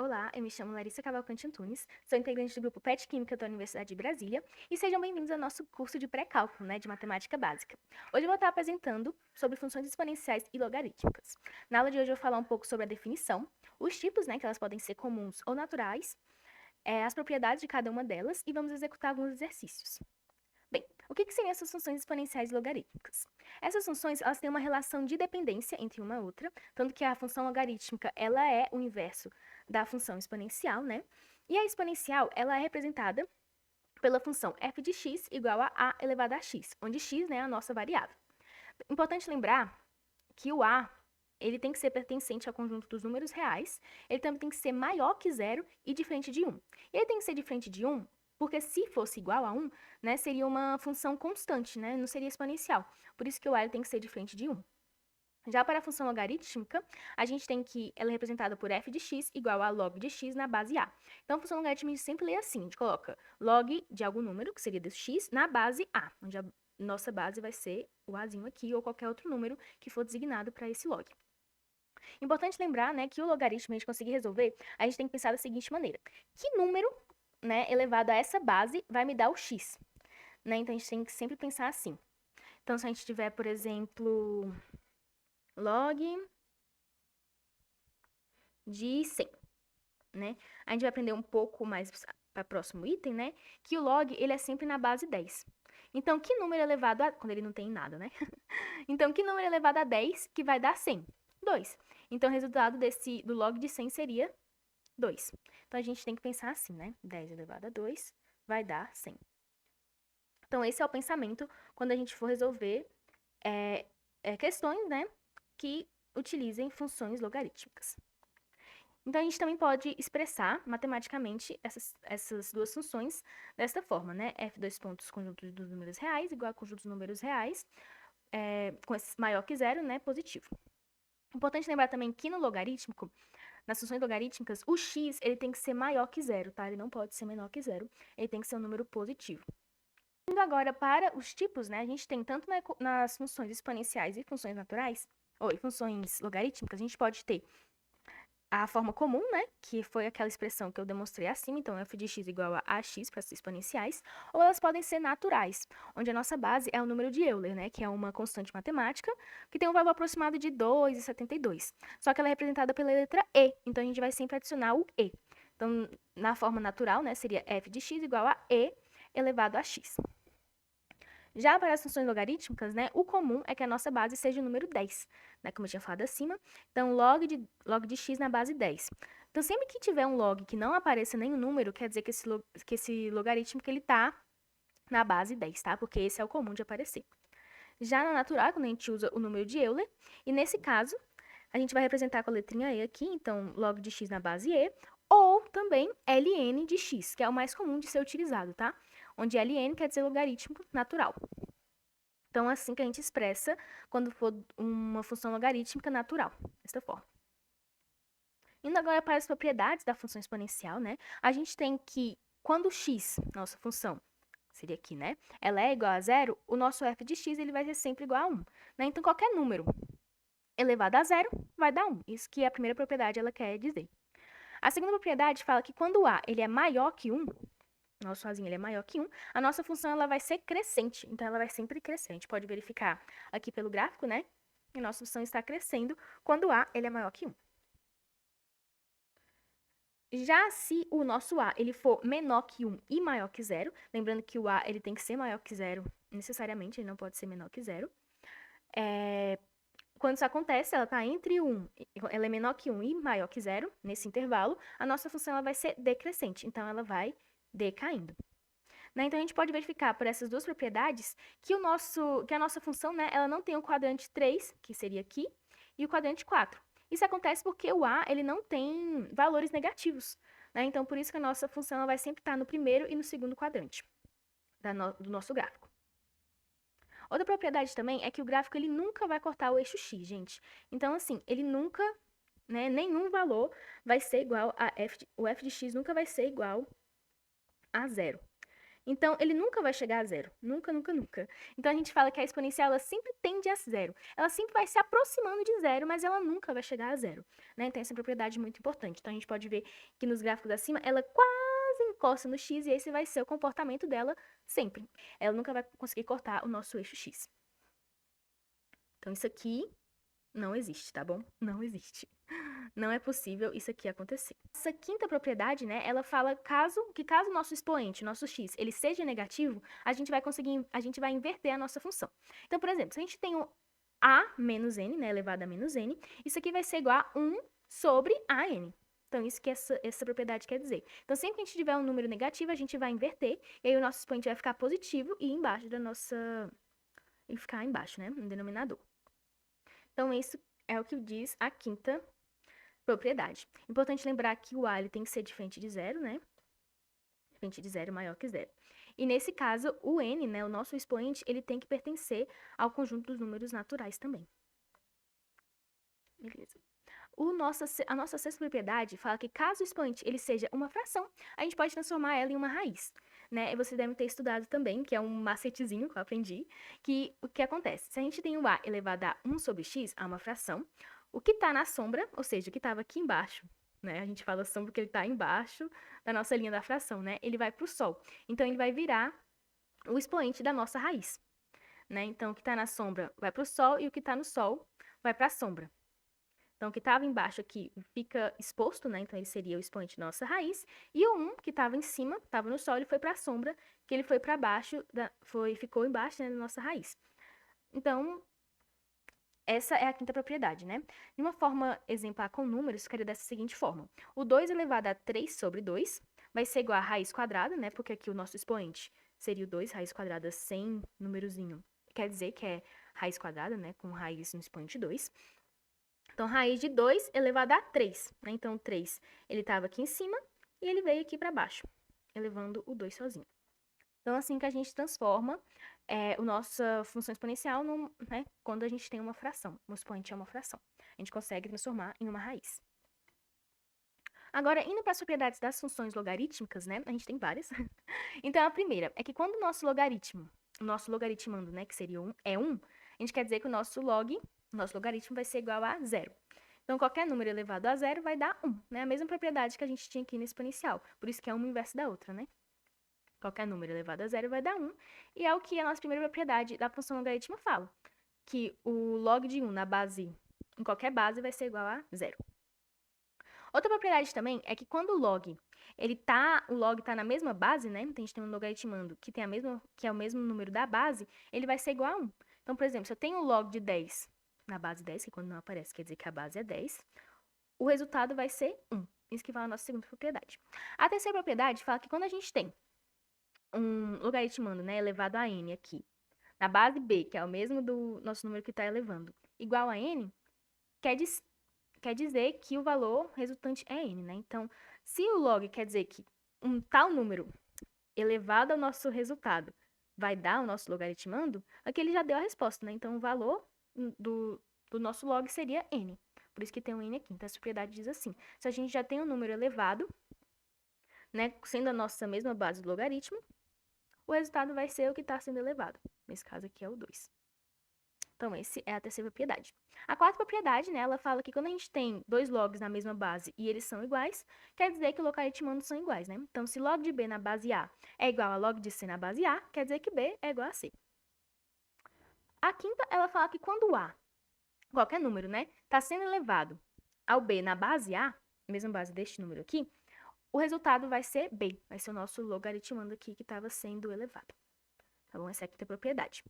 Olá, eu me chamo Larissa Cavalcante Antunes, sou integrante do grupo PET Química da Universidade de Brasília e sejam bem-vindos ao nosso curso de pré-cálculo, de matemática básica. Hoje eu vou estar apresentando sobre funções exponenciais e logarítmicas. Na aula de hoje eu vou falar um pouco sobre a definição, os tipos, que elas podem ser comuns ou naturais, as propriedades de cada uma delas e vamos executar alguns exercícios. Bem, o que seriam essas funções exponenciais e logarítmicas? Essas funções, elas têm uma relação de dependência entre uma e outra, tanto que a função logarítmica, ela é o inverso da função exponencial, E a exponencial, ela é representada pela função f de x igual a elevado a x, onde x, é a nossa variável. Importante lembrar que o a, ele tem que ser pertencente ao conjunto dos números reais, ele também tem que ser maior que zero e diferente de 1. E ele tem que ser diferente de 1 porque se fosse igual a 1, seria uma função constante, não seria exponencial. Por isso que o a tem que ser diferente de 1. Já para a função logarítmica, a gente tem que ela é representada por f de x igual a log de x na base a. Então, a função logarítmica a gente sempre lê assim, a gente coloca log de algum número, que seria desse x, na base a, onde a nossa base vai ser o azinho aqui ou qualquer outro número que for designado para esse log. Importante lembrar, que o logaritmo, a gente conseguir resolver, a gente tem que pensar da seguinte maneira. Que número, elevado a essa base vai me dar o x? Então, a gente tem que sempre pensar assim. Então, se a gente tiver, por exemplo, log de 100, A gente vai aprender um pouco mais para o próximo item, que o log, ele é sempre na base 10. Então, que número elevado a... Quando ele não tem nada, Então, que número elevado a 10 que vai dar 100? 2. Então, o resultado do log de 100 seria 2. Então, a gente tem que pensar assim, 10 elevado a 2 vai dar 100. Então, esse é o pensamento quando a gente for resolver questões, que utilizem funções logarítmicas. Então, a gente também pode expressar matematicamente essas duas funções desta forma, f dois pontos conjunto dos números reais igual a conjunto dos números reais, com esse maior que zero, positivo. Importante lembrar também que no logarítmico, nas funções logarítmicas, o x ele tem que ser maior que zero, tá? Ele não pode ser menor que zero, ele tem que ser um número positivo. Indo agora para os tipos, a gente tem tanto nas funções exponenciais e funções naturais, ou funções logarítmicas, a gente pode ter a forma comum, que foi aquela expressão que eu demonstrei acima, então f de x igual a ax para as exponenciais, ou elas podem ser naturais, onde a nossa base é o número de Euler, que é uma constante matemática, que tem um valor aproximado de 2,72. Só que ela é representada pela letra E, então a gente vai sempre adicionar o E. Então, na forma natural, seria f de x igual a E elevado a x. Já para as funções logarítmicas, o comum é que a nossa base seja o número 10, como eu tinha falado acima. Então, log de x na base 10. Então, sempre que tiver um log que não apareça nenhum número, quer dizer que esse logaritmo ele está na base 10, tá? Porque esse é o comum de aparecer. Já na natural, quando a gente usa o número de Euler, e nesse caso, a gente vai representar com a letrinha E aqui, então, log de x na base E, ou também ln de x, que é o mais comum de ser utilizado, tá? Onde ln quer dizer logaritmo natural. Então, é assim que a gente expressa quando for uma função logarítmica natural, desta forma. Indo agora para as propriedades da função exponencial, a gente tem que, quando x, nossa função, seria aqui, ela é igual a zero, o nosso f de x ele vai ser sempre igual a 1. Então, qualquer número elevado a zero vai dar 1. Isso que é a primeira propriedade ela quer dizer. A segunda propriedade fala que quando o a ele é maior que 1, nosso azinho ele é maior que 1, a nossa função ela vai ser crescente, então ela vai sempre crescer. A gente pode verificar aqui pelo gráfico, que a nossa função está crescendo quando o a ele é maior que 1. Já se o nosso a ele for menor que 1 e maior que 0, lembrando que o a ele tem que ser maior que 0 necessariamente, ele não pode ser menor que 0. Quando isso acontece, ela está entre 1, ela é menor que 1 e maior que 0, nesse intervalo, a nossa função ela vai ser decrescente, então ela vai decaindo. Então, a gente pode verificar por essas duas propriedades que a nossa função ela não tem o quadrante 3, que seria aqui, e o quadrante 4. Isso acontece porque o a ele não tem valores negativos. Então, por isso que a nossa função ela vai sempre estar no primeiro e no segundo quadrante do nosso gráfico. Outra propriedade também é que o gráfico ele nunca vai cortar o eixo x, gente. Então, assim, ele nunca, nenhum valor vai ser igual a o f de x nunca vai ser igual a 0. Então, ele nunca vai chegar a zero. Nunca, nunca, nunca. Então, a gente fala que a exponencial, ela sempre tende a zero. Ela sempre vai se aproximando de zero, mas ela nunca vai chegar a zero, né? Então, essa é uma propriedade muito importante. Então, a gente pode ver que nos gráficos acima, ela quase encosta no x e esse vai ser o comportamento dela sempre. Ela nunca vai conseguir cortar o nosso eixo x. Então, isso aqui não existe, tá bom? Não existe. Não é possível isso aqui acontecer. Essa quinta propriedade, né, ela fala que caso o nosso expoente, nosso x, ele seja negativo, a gente vai inverter a nossa função. Então, por exemplo, se a gente tem um a menos n, né, elevado a menos n, isso aqui vai ser igual a 1 sobre a n. Então, isso que essa propriedade quer dizer. Então, sempre que a gente tiver um número negativo, a gente vai inverter, e aí o nosso expoente vai ficar positivo e embaixo da nossa... e ficar embaixo, né, no denominador. Então, isso é o que diz a quinta propriedade. Importante lembrar que o a ele tem que ser diferente de zero, né? Diferente de zero maior que zero. E nesse caso, o n, né, o nosso expoente, ele tem que pertencer ao conjunto dos números naturais também. Beleza. A nossa sexta propriedade fala que caso o expoente ele seja uma fração, a gente pode transformar ela em uma raiz, né? E você deve ter estudado também, que é um macetezinho que eu aprendi, que o que acontece? Se a gente tem o a elevado a 1 sobre x, a uma fração, o que está na sombra, ou seja, o que estava aqui embaixo, né? A gente fala sombra porque ele está embaixo da nossa linha da fração, né? Ele vai para o sol. Então, ele vai virar o expoente da nossa raiz, né? Então, o que está na sombra vai para o sol e o que está no sol vai para a sombra. Então, o que estava embaixo aqui fica exposto, né? Então, ele seria o expoente da nossa raiz. E o 1, que estava em cima, estava no sol, ele foi para a sombra, que ele foi para baixo, ficou embaixo, né, da nossa raiz. Então, essa é a quinta propriedade, né? De uma forma exemplar com números, ficaria dessa seguinte forma. O 2 elevado a 3 sobre 2 vai ser igual a raiz quadrada, né? Porque aqui o nosso expoente seria o 2, raiz quadrada sem númerozinho. Quer dizer que é raiz quadrada, né? Com raiz no expoente 2. Então, raiz de 2 elevado a 3, né? Então, 3, ele estava aqui em cima e ele veio aqui para baixo, elevando o 2 sozinho. Então, assim que a gente transforma a nossa função exponencial né, quando a gente tem uma fração. O expoente é uma fração. A gente consegue transformar em uma raiz. Agora, indo para as propriedades das funções logarítmicas, né? A gente tem várias. Então, a primeira é que quando o nosso logaritmando, né, que seria 1, é 1, a gente quer dizer que o nosso logaritmo vai ser igual a zero. Então, qualquer número elevado a zero vai dar 1, né? A mesma propriedade que a gente tinha aqui no exponencial. Por isso que é uma inversa da outra, né? Qualquer número elevado a zero vai dar 1. E é o que a nossa primeira propriedade da função logarítmica fala. Que o log de 1 em qualquer base vai ser igual a zero. Outra propriedade também é que quando o log tá na mesma base, né? Então, a gente tem um logaritmando que é o mesmo número da base, ele vai ser igual a 1. Então, por exemplo, se eu tenho um log de 10 na base 10, que quando não aparece quer dizer que a base é 10, o resultado vai ser 1. Isso que fala a nossa segunda propriedade. A terceira propriedade fala que quando a gente tem um logaritmando, né, elevado a n aqui, na base b, que é o mesmo do nosso número que está elevando, igual a n, quer dizer que o valor resultante é n, né? Então, se o log quer dizer que um tal número elevado ao nosso resultado vai dar o nosso logaritmando, aqui ele já deu a resposta, né? Então, o valor do nosso log seria n. Por isso que tem um n aqui. Então, essa propriedade diz assim: se a gente já tem um número elevado, né, sendo a nossa mesma base do logaritmo, o resultado vai ser o que está sendo elevado. Nesse caso aqui é o 2. Então, essa é a terceira propriedade. A quarta propriedade, né, ela fala que quando a gente tem dois logs na mesma base e eles são iguais, quer dizer que o logaritmando são iguais, né? Então, se log de b na base a é igual a log de c na base a, quer dizer que b é igual a c. A quinta, ela fala que quando a, qualquer número, né, está sendo elevado ao b na base a, mesma base deste número aqui, o resultado vai ser b, vai ser o nosso logaritmando aqui que estava sendo elevado. Tá bom? Essa é a quinta propriedade.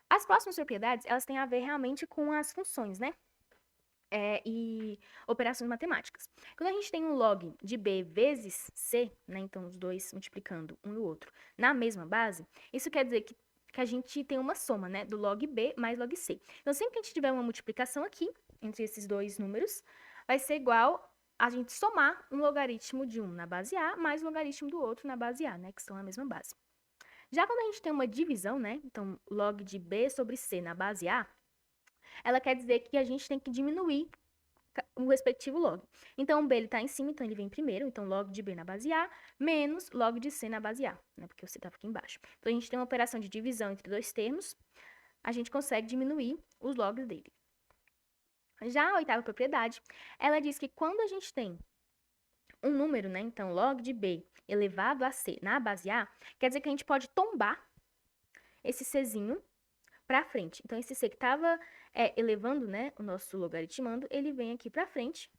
As próximas propriedades, elas têm a ver realmente com as funções, né? E operações matemáticas. Quando a gente tem um log de b vezes c, né? Então, os dois multiplicando um no outro na mesma base, isso quer dizer que a gente tem uma soma, né? Do log b mais log c. Então, sempre que a gente tiver uma multiplicação aqui, entre esses dois números, vai ser igual a gente somar um logaritmo de um na base a mais o logaritmo do outro na base a, né? Que são a mesma base. Já quando a gente tem uma divisão, né? Então, log de b sobre c na base a, ela quer dizer que a gente tem que diminuir o respectivo log. Então, o B ele tá em cima, então ele vem primeiro. Então, log de B na base A, menos log de C na base A, né? Porque o C tava aqui embaixo. Então, a gente tem uma operação de divisão entre dois termos. A gente consegue diminuir os logs dele. Já a oitava propriedade, ela diz que quando a gente tem um número, né? Então, log de B elevado a C na base A, quer dizer que a gente pode tombar esse Czinho para frente. Então, esse C que estava elevando, né, o nosso logaritmando, ele vem aqui para frente,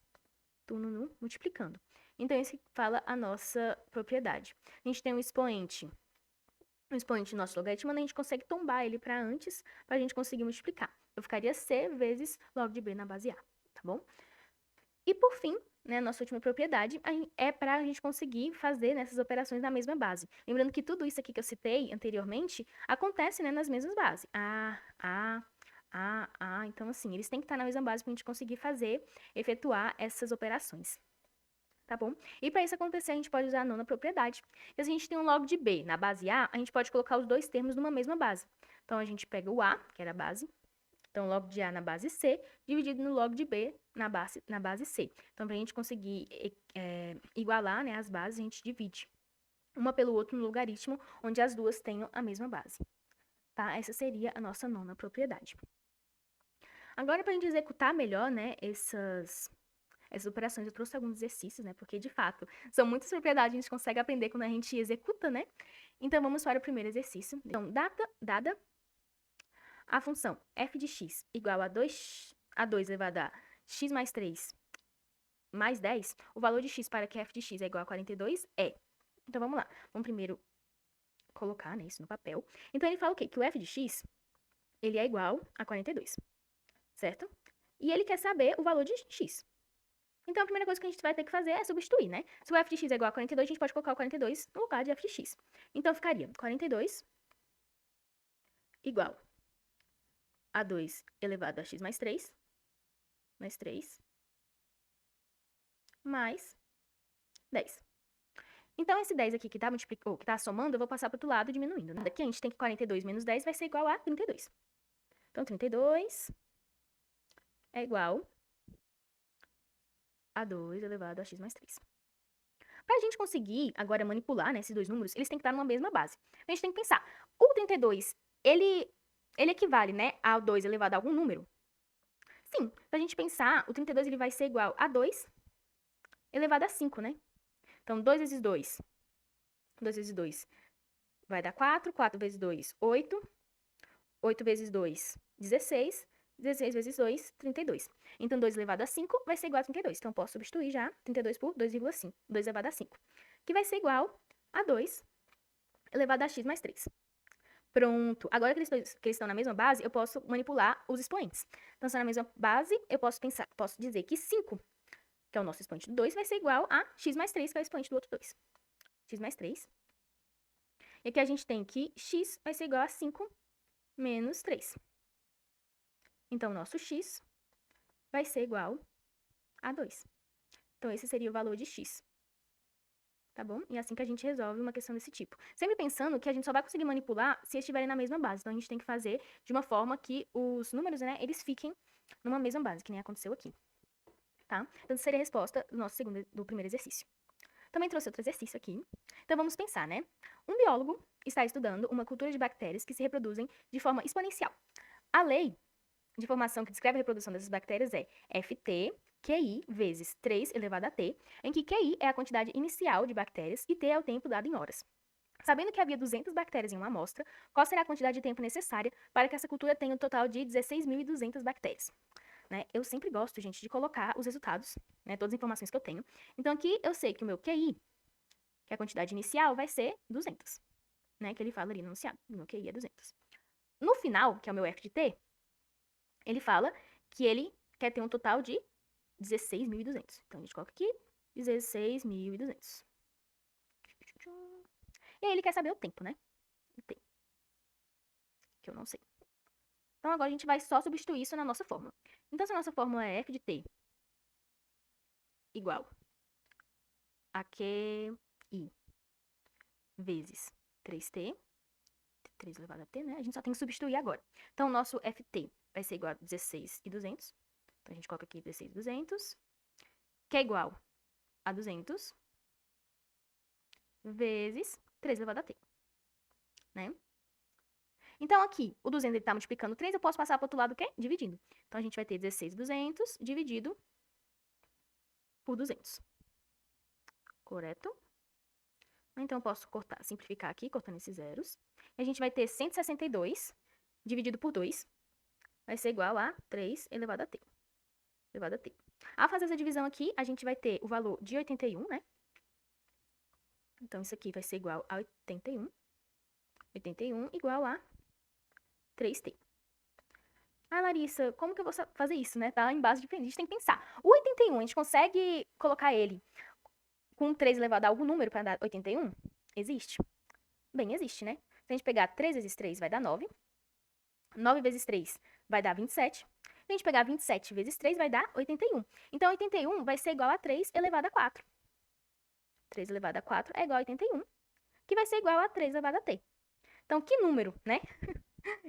multiplicando. Então, isso fala a nossa propriedade. A gente tem um expoente do nosso logaritmando, a gente consegue tombar ele para antes, para a gente conseguir multiplicar. Então, ficaria C vezes log de B na base A, tá bom? E, por fim, né, nossa última propriedade é para a gente conseguir fazer essas operações na mesma base. Lembrando que tudo isso aqui que eu citei anteriormente acontece, né, nas mesmas bases. Então, assim, eles têm que estar na mesma base para a gente conseguir efetuar essas operações. Tá bom? E para isso acontecer, a gente pode usar a nona propriedade. E se a gente tem um log de B na base A, a gente pode colocar os dois termos numa mesma base. Então, a gente pega o A, que era a base, então, log de A na base C, dividido no log de B na base C. Então, para a gente conseguir igualar, né, as bases, a gente divide uma pelo outro no logaritmo, onde as duas tenham a mesma base. Tá? Essa seria a nossa nona propriedade. Agora, para a gente executar melhor, né, essas operações, eu trouxe alguns exercícios, né, porque, de fato, são muitas propriedades que a gente consegue aprender quando a gente executa, né? Então, vamos para o primeiro exercício. Então, dada a função f de x igual a 2 elevado a x mais 3 mais 10, o valor de x para que f de x é igual a 42 é. Então, vamos lá. Vamos primeiro colocar, né, isso no papel. Então, ele fala o quê? Que o f de x, ele é igual a 42, certo? E ele quer saber o valor de x. Então, a primeira coisa que a gente vai ter que fazer é substituir, né? Se o f de x é igual a 42, a gente pode colocar o 42 no lugar de f de x. Então, ficaria 42 igual a 2 elevado a x mais 3, mais 10. Então, esse 10 aqui que tá somando, eu vou passar pro outro lado diminuindo, né? Daqui a gente tem que 42 menos 10 vai ser igual a 32. Então, 32 é igual a 2 elevado a x mais 3. Para a gente conseguir agora manipular, né, esses dois números, eles têm que estar numa mesma base. A gente tem que pensar, o 32, ele equivale, né, ao 2 elevado a algum número? Sim, se a gente pensar, o 32 ele vai ser igual a 2 elevado a 5, né? Então, 2 vezes 2 vai dar 4, 4 vezes 2, 8, 8 vezes 2, 16, 16 vezes 2, 32. Então, 2 elevado a 5 vai ser igual a 32. Então, eu posso substituir já 32 por 2,5, 2 elevado a 5, que vai ser igual a 2 elevado a x mais 3. Pronto. Agora que eles estão na mesma base, eu posso manipular os expoentes. Então, se é na mesma base, eu posso dizer que 5, que é o nosso expoente do 2, vai ser igual a x mais 3, que é o expoente do outro 2. X mais 3. E aqui a gente tem que x vai ser igual a 5 menos 3. Então, o nosso x vai ser igual a 2. Então, esse seria o valor de x. Tá bom? E é assim que a gente resolve uma questão desse tipo. Sempre pensando que a gente só vai conseguir manipular se estiverem na mesma base. Então, a gente tem que fazer de uma forma que os números, né, eles fiquem numa mesma base, que nem aconteceu aqui. Tá? Então, essa seria a resposta do primeiro exercício. Também trouxe outro exercício aqui. Então, vamos pensar, né? Um biólogo está estudando uma cultura de bactérias que se reproduzem de forma exponencial. A lei de formação que descreve a reprodução dessas bactérias é Ft QI vezes 3 elevado a T, em que QI é a quantidade inicial de bactérias e T é o tempo dado em horas. Sabendo que havia 200 bactérias em uma amostra, qual será a quantidade de tempo necessária para que essa cultura tenha um total de 16.200 bactérias? Né? Eu sempre gosto, gente, de colocar os resultados, né, todas as informações que eu tenho. Então, aqui eu sei que o meu QI, que é a quantidade inicial, vai ser 200, né, que ele fala ali no enunciado. O meu QI é 200. No final, que é o meu F de T, ele fala que ele quer ter um total de 16.200. Então, a gente coloca aqui 16.200. E aí, ele quer saber o tempo, né? O tempo. Que eu não sei. Então, agora a gente vai só substituir isso na nossa fórmula. Então, se a nossa fórmula é f de t igual a QI vezes 3t, 3 elevado a t, né? A gente só tem que substituir agora. Então, o nosso ft vai ser igual a 16.200 Então, a gente coloca aqui 16.200, que é igual a 200 vezes 3 elevado a t, né? Então, aqui, o 200 ele tá multiplicando 3, eu posso passar para o outro lado o quê? Dividindo. Então, a gente vai ter 16.200 dividido por 200. Correto? Então, eu posso simplificar aqui, cortando esses zeros. E a gente vai ter 162 dividido por 2. Vai ser igual a 3 elevado a t. Elevado a t. Ao fazer essa divisão aqui, a gente vai ter o valor de 81, né? Então, isso aqui vai ser igual a 81. 81 igual a 3t. Ah, Larissa, como que eu vou fazer isso, né? Tá em base diferente. A gente tem que pensar. O 81, a gente consegue colocar ele com 3 elevado a algum número para dar 81? Existe? Bem, existe, né? Se a gente pegar 3 vezes 3, vai dar 9. 9 vezes 3 vai dar 27. Se a gente pegar 27 vezes 3, vai dar 81. Então, 81 vai ser igual a 3 elevado a 4. 3 elevado a 4 é igual a 81, que vai ser igual a 3 elevado a t. Então, que número, né?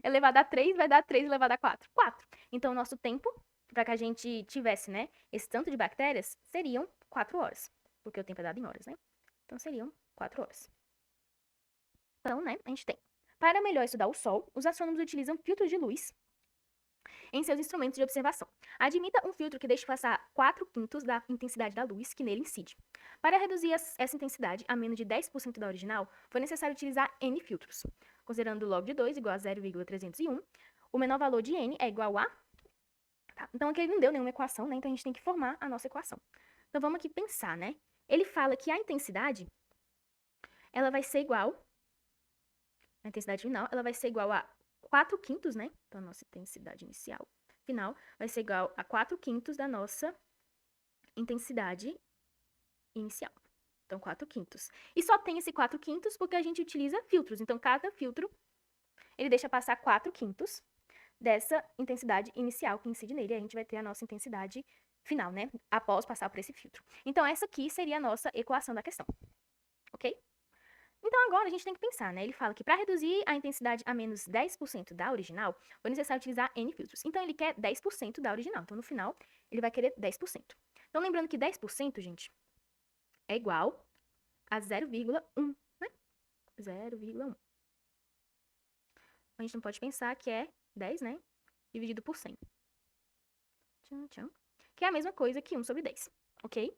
Elevado a 3 vai dar 3 elevado a 4. 4. Então, o nosso tempo, para que a gente tivesse, né, esse tanto de bactérias, seriam 4 horas. Porque o tempo é dado em horas, né? Então, seriam 4 horas. Então, né, a gente tem. Para melhor estudar o Sol, os astrônomos utilizam filtros de luz em seus instrumentos de observação. Admita um filtro que deixe passar 4/5 da intensidade da luz que nele incide. Para reduzir essa intensidade a menos de 10% da original, foi necessário utilizar N filtros. Considerando o log de 2 igual a 0,301, o menor valor de N é igual a... Tá, então, aqui ele não deu nenhuma equação, né? Então, a gente tem que formar a nossa equação. Então, vamos aqui pensar, né? Ele fala que a intensidade, ela vai ser igual... A intensidade final, ela vai ser igual a 4/5, né? Então, a nossa intensidade inicial final vai ser igual a 4/5 da nossa intensidade inicial. Então, 4/5. E só tem esse 4/5 porque a gente utiliza filtros. Então, cada filtro, ele deixa passar 4/5 dessa intensidade inicial que incide nele. E a gente vai ter a nossa intensidade final, né? Após passar por esse filtro. Então, essa aqui seria a nossa equação da questão. Ok? Então, agora a gente tem que pensar, né? Ele fala que para reduzir a intensidade a menos 10% da original, foi necessário utilizar N filtros. Então, ele quer 10% da original. Então, no final, ele vai querer 10%. Então, lembrando que 10%, gente, é igual a 0,1, né? 0,1. A gente não pode pensar que é 10, né? Dividido por 100. Tcham, tcham. Que é a mesma coisa que 1 sobre 10, ok?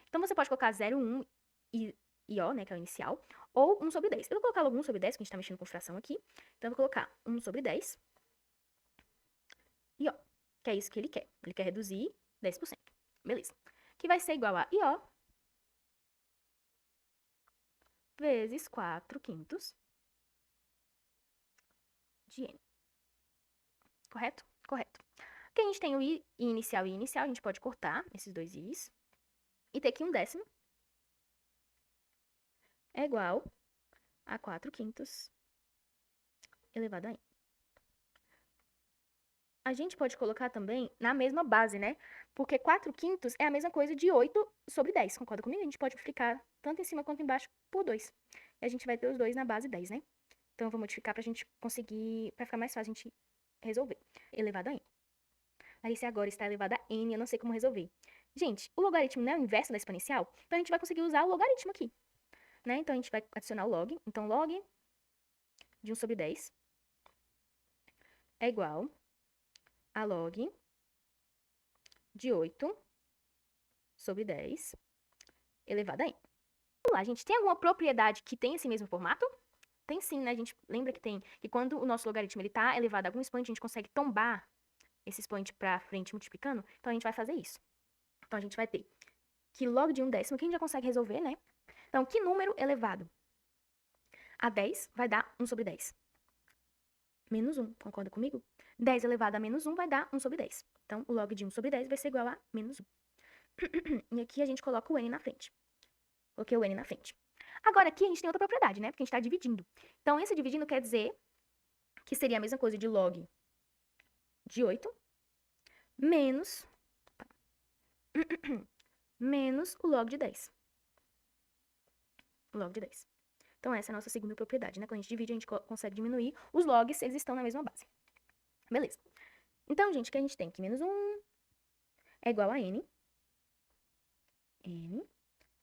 Então, você pode colocar 0,1 e O, né, que é o inicial, ou 1 sobre 10. Eu vou colocar logo 1 sobre 10, que a gente tá mexendo com fração aqui. Então, eu vou colocar 1 sobre 10 e O, que é isso que ele quer. Ele quer reduzir 10%. Beleza. Que vai ser igual a IO vezes 4/5 de N. Correto? Correto. Porque a gente tem o I inicial e inicial, a gente pode cortar esses dois I's e ter que 1/10 é igual a 4/5 elevado a N. A gente pode colocar também na mesma base, né? Porque 4/5 é a mesma coisa de 8 sobre 10. Concorda comigo? A gente pode multiplicar tanto em cima quanto embaixo por 2. E a gente vai ter os dois na base 10, né? Então, eu vou multiplicar pra gente conseguir, pra ficar mais fácil a gente resolver. Elevado a N. Alice agora está elevado a N, eu não sei como resolver. Gente, o logaritmo não é o inverso da exponencial? Então, a gente vai conseguir usar o logaritmo aqui, né? Então, a gente vai adicionar o log. Então, log de 1 sobre 10 é igual a log de 8 sobre 10 elevado a N. Vamos lá, gente. Tem alguma propriedade que tem esse mesmo formato? Tem sim, né? A gente lembra que tem que quando o nosso logaritmo ele tá elevado a algum expoente, a gente consegue tombar esse expoente pra frente multiplicando. Então, a gente vai fazer isso. Então, a gente vai ter que log de 1/10, que a gente já consegue resolver, né? Então, que número elevado a 10 vai dar 1 sobre 10? Menos 1, concorda comigo? 10 elevado a menos 1 vai dar 1 sobre 10. Então, o log de 1 sobre 10 vai ser igual a menos 1. E aqui a gente coloca o N na frente. Coloquei o N na frente. Agora, aqui a gente tem outra propriedade, né? Porque a gente está dividindo. Então, esse dividindo quer dizer que seria a mesma coisa de log de 8 menos... menos o log de 10. O log de 10. Então, essa é a nossa segunda propriedade, né? Quando a gente divide, a gente consegue diminuir os logs, eles estão na mesma base. Beleza. Então, gente, o que a gente tem aqui? Menos 1, é igual a n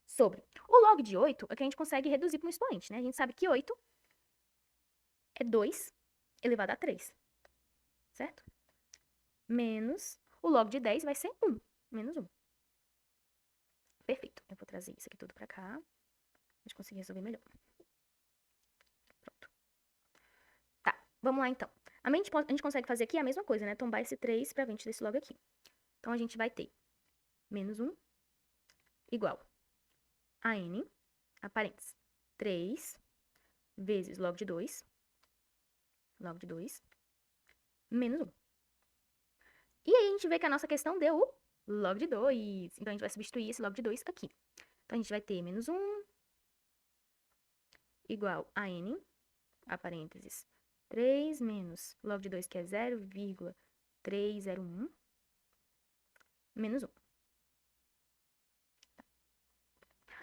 sobre. O log de 8 é que a gente consegue reduzir para um expoente, né? A gente sabe que 8 é 2 elevado a 3, certo? Menos o log de 10 vai ser 1, menos 1. Perfeito. Eu vou trazer isso aqui tudo pra cá, pra gente conseguir resolver melhor. Pronto. Tá, vamos lá então. A gente consegue fazer aqui a mesma coisa, né? Tombar esse 3 pra frente desse log aqui. Então, a gente vai ter menos 1 igual a n, a parênteses, 3 vezes log de 2, menos 1. E aí, a gente vê que a nossa questão deu o log de 2. Então, a gente vai substituir esse log de 2 aqui. Então, a gente vai ter menos 1 igual a n, a parênteses, 3 menos log de 2, que é 0,301, menos 1.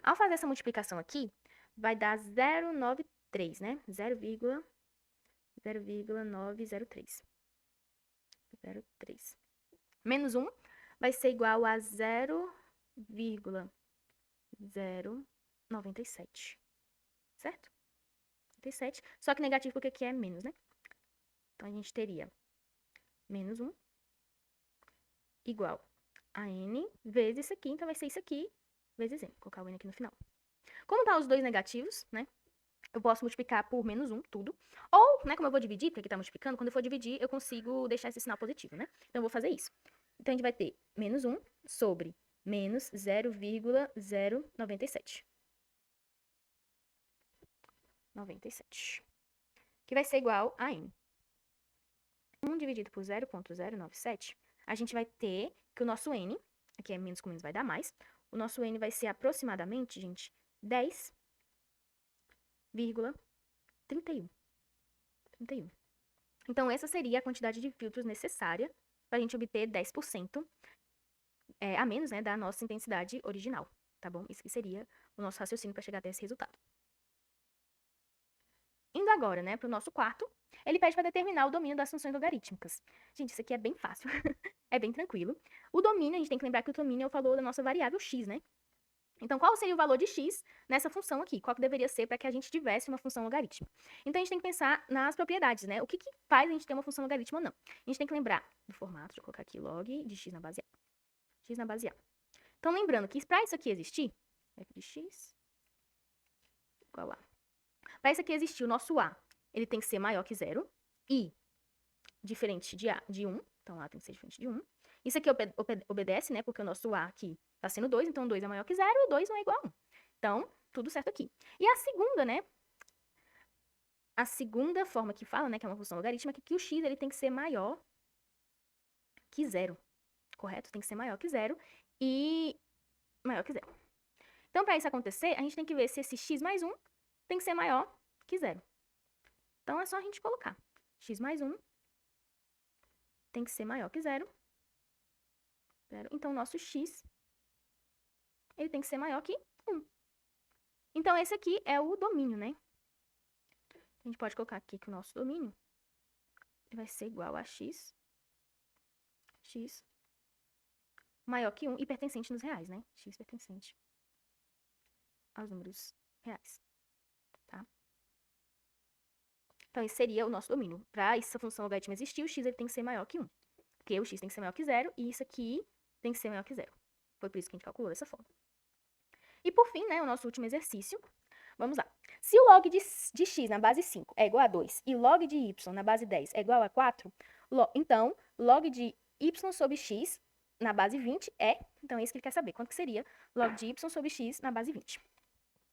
Ao fazer essa multiplicação aqui, vai dar 0,93, né? 0,903. 0,3. Menos 1 vai ser igual a 0,097. Certo? 97. Só que negativo porque aqui é menos, né? Então, a gente teria menos 1 igual a n vezes isso aqui. Então, vai ser isso aqui vezes n. Vou colocar o n aqui no final. Como tá os dois negativos, né? Eu posso multiplicar por menos 1, tudo. Ou, né, como eu vou dividir, porque aqui tá multiplicando, quando eu for dividir, eu consigo deixar esse sinal positivo, né? Então, eu vou fazer isso. Então, a gente vai ter menos 1 sobre menos 0,097. 97. Que vai ser igual a n. 1 dividido por 0,097, a gente vai ter que o nosso n, aqui é menos com menos vai dar mais, o nosso n vai ser aproximadamente, gente, 10,31. Então, essa seria a quantidade de filtros necessária para a gente obter 10% a menos, né, da nossa intensidade original, tá bom? Isso que seria o nosso raciocínio para chegar até esse resultado. Indo agora, né, para o nosso quarto, ele pede para determinar o domínio das funções logarítmicas. Gente, isso aqui é bem fácil, é bem tranquilo. O domínio, a gente tem que lembrar que o domínio é o valor da nossa variável x, né? Então, qual seria o valor de x nessa função aqui? Qual que deveria ser para que a gente tivesse uma função logarítmica? Então, a gente tem que pensar nas propriedades, né? O que faz a gente ter uma função logarítmica ou não? A gente tem que lembrar do formato, deixa eu colocar aqui log de x na base a. X na base a. Então, lembrando que para isso aqui existir, f de x igual a. Para isso aqui existir, o nosso a, ele tem que ser maior que 0 e diferente de 1. Então, a tem que ser diferente de 1. Isso aqui obedece, né? Porque o nosso a aqui tá sendo 2, então 2 é maior que 0 e 2 não é igual a 1. Então, tudo certo aqui. E a segunda, né? A segunda forma que fala, né, que é uma função logarítmica, é que o x ele tem que ser maior que 0. Correto? Tem que ser maior que 0 e maior que 0. Então, para isso acontecer, a gente tem que ver se esse x mais 1 tem que ser maior que 0. Então, é só a gente colocar. X mais 1 tem que ser maior que 0. Então, o nosso x ele tem que ser maior que 1. Então, esse aqui é o domínio, né? A gente pode colocar aqui que o nosso domínio vai ser igual a x maior que 1 e pertencente nos reais, né? X pertencente aos números reais, tá? Então, esse seria o nosso domínio. Para essa função logarítmica existir, o x ele tem que ser maior que 1. Porque o x tem que ser maior que 0 e isso aqui tem que ser maior que 0. Foi por isso que a gente calculou dessa forma. E por fim, né, o nosso último exercício. Vamos lá. Se o log de x na base 5 é igual a 2 e log de y na base 10 é igual a 4, então, log de y sobre x na base 20 é... Então, é isso que ele quer saber. Quanto que seria log de y sobre x na base 20?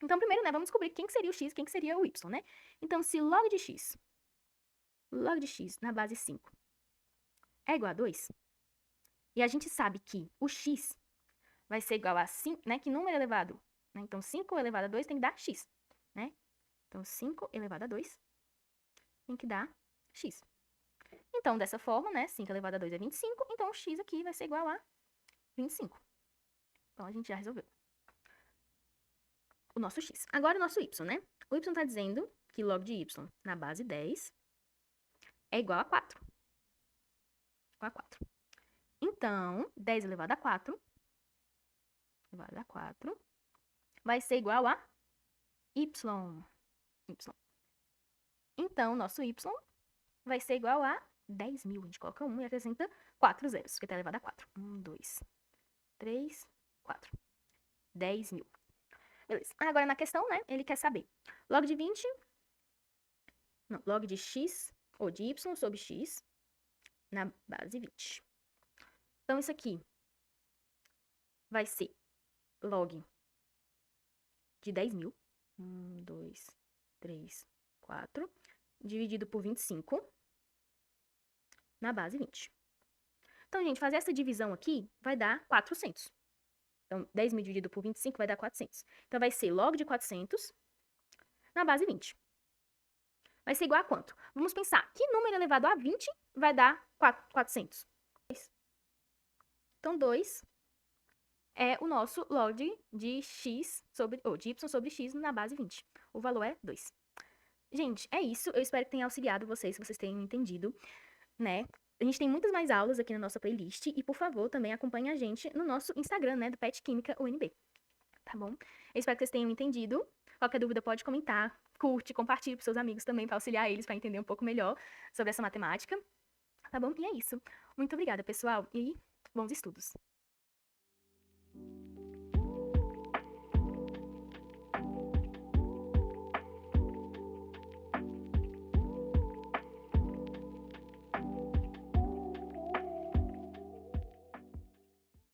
Então, primeiro, né, vamos descobrir quem que seria o x e quem que seria o y, né? Então, se log de x na base 5 é igual a 2, e a gente sabe que o x vai ser igual a 5, né? Que número elevado? Né? Então, 5 elevado a 2 tem que dar x, né? Então, 5 elevado a 2 tem que dar x. Então, dessa forma, né? 5 elevado a 2 é 25, então o x aqui vai ser igual a 25. Então, a gente já resolveu o nosso x. Agora, o nosso y, né? O y está dizendo que log de y na base 10 é igual a 4. Igual a 4. Então, 10 elevado a 4, elevado a 4, vai ser igual a y. Então, nosso y vai ser igual a 10.000. A gente coloca 1 e acrescenta 4 zeros, porque tá elevado a 4. 1, 2, 3, 4. 10.000. Beleza. Agora, na questão, né, ele quer saber log de 20, não, log de x, ou de y sobre x, na base 20. Então, isso aqui vai ser log de 10.000. 1, 2, 3, 4. Dividido por 25 na base 20. Então, gente, fazer essa divisão aqui vai dar 400. Então, 10.000 dividido por 25 vai dar 400. Então, vai ser log de 400 na base 20. Vai ser igual a quanto? Vamos pensar, que número elevado a 20 vai dar 400? Então, 2 é o nosso log de x sobre, ou de y sobre x na base 20. O valor é 2. Gente, é isso. Eu espero que tenha auxiliado vocês, que vocês tenham entendido, né? A gente tem muitas mais aulas aqui na nossa playlist e, por favor, também acompanhe a gente no nosso Instagram, né, do Pet Química UNB. Tá bom? Eu espero que vocês tenham entendido. Qualquer dúvida pode comentar, curte, compartilhe para seus amigos também, para auxiliar eles, para entender um pouco melhor sobre essa matemática. Tá bom? E é isso. Muito obrigada, pessoal, e bons estudos!